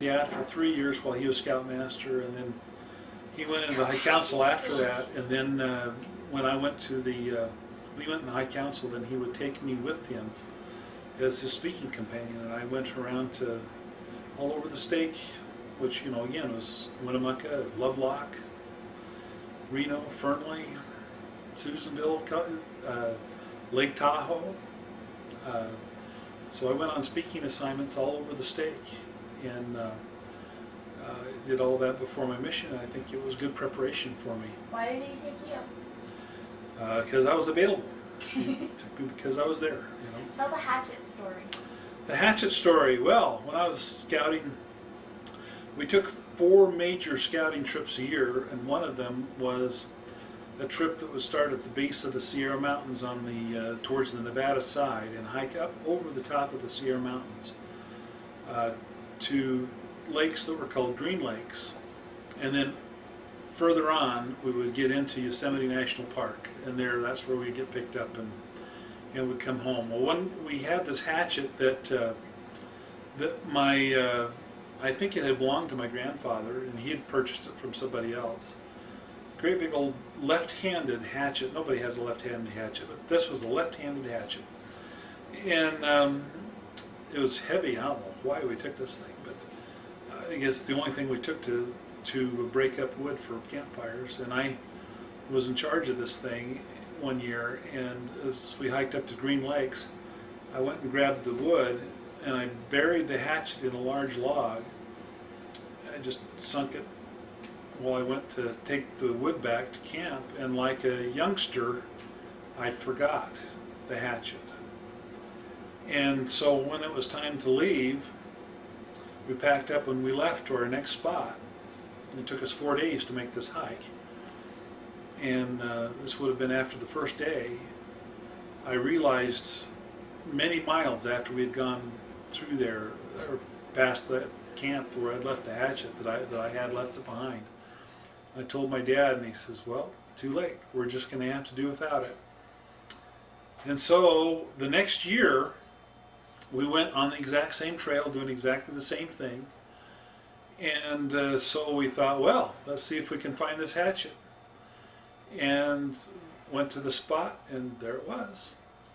Yeah, for 3 years while he was scoutmaster, and then he went into the High Council after that. And then when I went to when he went in the High Council, then he would take me with him as his speaking companion, and I went around to all over the state, which again was Winnemucca, Lovelock, Reno, Fernley, Susanville, Lake Tahoe. Uh, so I went on speaking assignments all over the state, and did all that before my mission, and I think it was good preparation for me. Why did he take you? Because I was available. Because I was there. Tell the hatchet story. The hatchet story. Well, when I was scouting, we took 4 major scouting trips a year, and one of them was a trip that would start at the base of the Sierra Mountains on the towards the Nevada side, and hike up over the top of the Sierra Mountains to lakes that were called Green Lakes, and then further on we would get into Yosemite National Park, and that's where we'd get picked up and would come home. Well, when we had this hatchet that my I think it had belonged to my grandfather, and he had purchased it from somebody else. Great big old left-handed hatchet. Nobody has a left-handed hatchet, but this was a left-handed hatchet, and it was heavy. I don't know why we took this thing, but I guess the only thing we took to break up wood for campfires. And I was in charge of this thing one year, and as we hiked up to Green Lakes, I went and grabbed the wood, and I buried the hatchet in a large log. I just sunk it while I went to take the wood back to camp, and like a youngster, I forgot the hatchet. And so when it was time to leave, we packed up and we left to our next spot. It took us 4 days to make this hike. And this would have been after the first day. I realized many miles after we had gone through there, or past that camp where I'd left the hatchet, that I had left it behind. I told my dad, and he says, well, too late. We're just going to have to do without it. And so the next year, we went on the exact same trail, doing exactly the same thing. And so we thought, well, let's see if we can find this hatchet. And went to the spot, and there it was,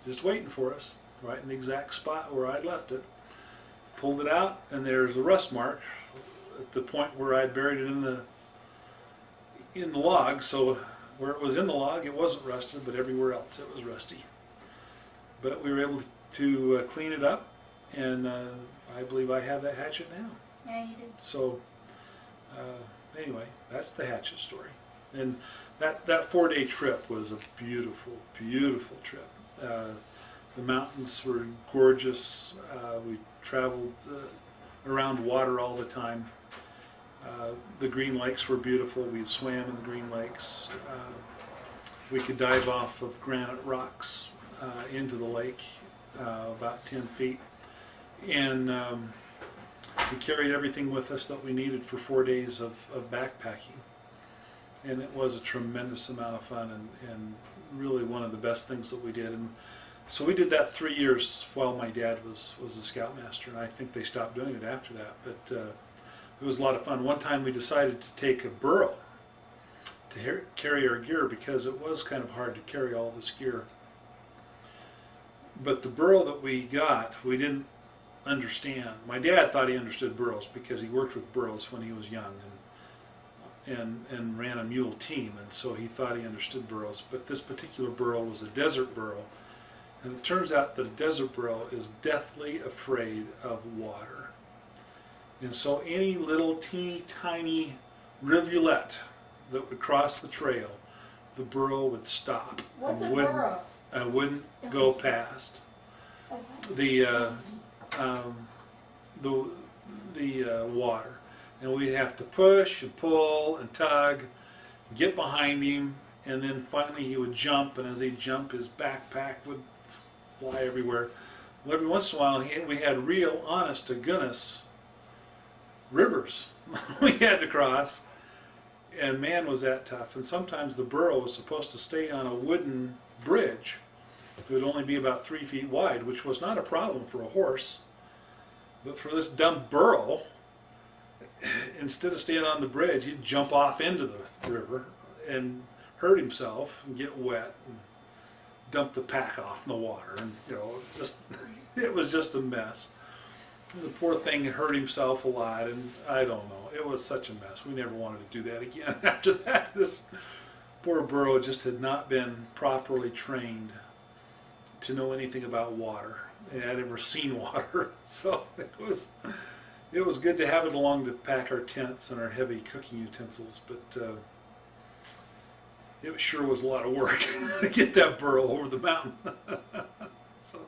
just waiting for us, right in the exact spot where I'd left it. Pulled it out, and there's a rust mark at the point where I'd buried it in the log. So where it was in the log, it wasn't rusted, but everywhere else it was rusty. But we were able to clean it up, and I believe I have that hatchet now. Yeah, you did. So anyway, that's the hatchet story. And that 4-day trip was a beautiful, beautiful trip. The mountains were gorgeous. We traveled around water all the time. The Green Lakes were beautiful. We swam in the Green Lakes. We could dive off of granite rocks into the lake about 10 feet. And we carried everything with us that we needed for 4 days of backpacking. And it was a tremendous amount of fun, and really one of the best things that we did. And so we did that 3 years while my dad was a scoutmaster, and I think they stopped doing it after that. But it was a lot of fun. One time we decided to take a Burrow to carry our gear, because it was kind of hard to carry all this gear. But the Burrow that we got, we didn't understand. My dad thought he understood burros because he worked with burros when he was young, and ran a mule team, and so he thought he understood burros. But this particular burro was a desert burro, and it turns out that a desert burro is deathly afraid of water. And so any little teeny tiny rivulet that would cross the trail, the burro would stop. What's and a burro? wouldn't go past the water. And we'd have to push and pull and tug, get behind him, and then finally he would jump, and as he'd jump, his backpack would fly everywhere. Well, every once in a while we had real honest to goodness rivers we had to cross, and man, was that tough. And sometimes the burro was supposed to stay on a wooden bridge. It would only be about 3 feet wide, which was not a problem for a horse, but for this dumb burro, instead of staying on the bridge, he'd jump off into the river and hurt himself and get wet and dump the pack off in the water, and just it was just a mess. The poor thing hurt himself a lot, and I don't know. It was such a mess. We never wanted to do that again. After that, this poor Burrow just had not been properly trained to know anything about water, and I'd never seen water. So it was good to have it along to pack our tents and our heavy cooking utensils, but it sure was a lot of work to get that burro over the mountain. So.